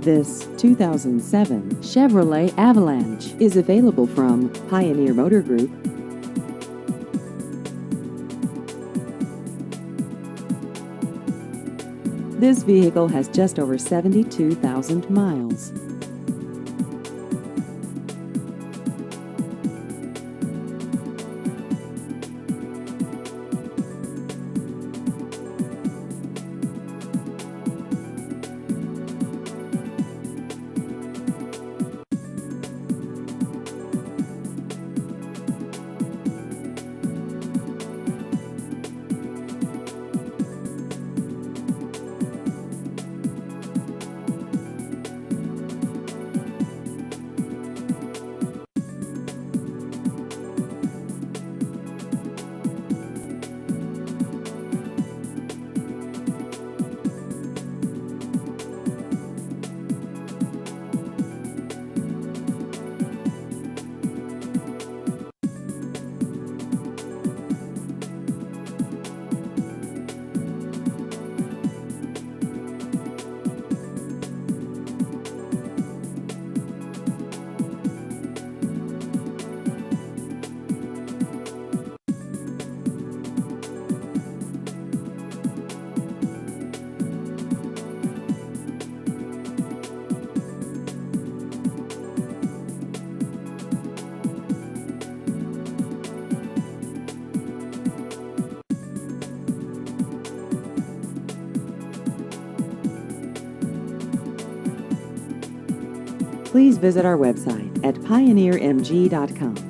This 2007 Chevrolet Avalanche is available from Pioneer Motor Group. This vehicle has just over 72,000 miles. Please visit our website at pioneermg.com.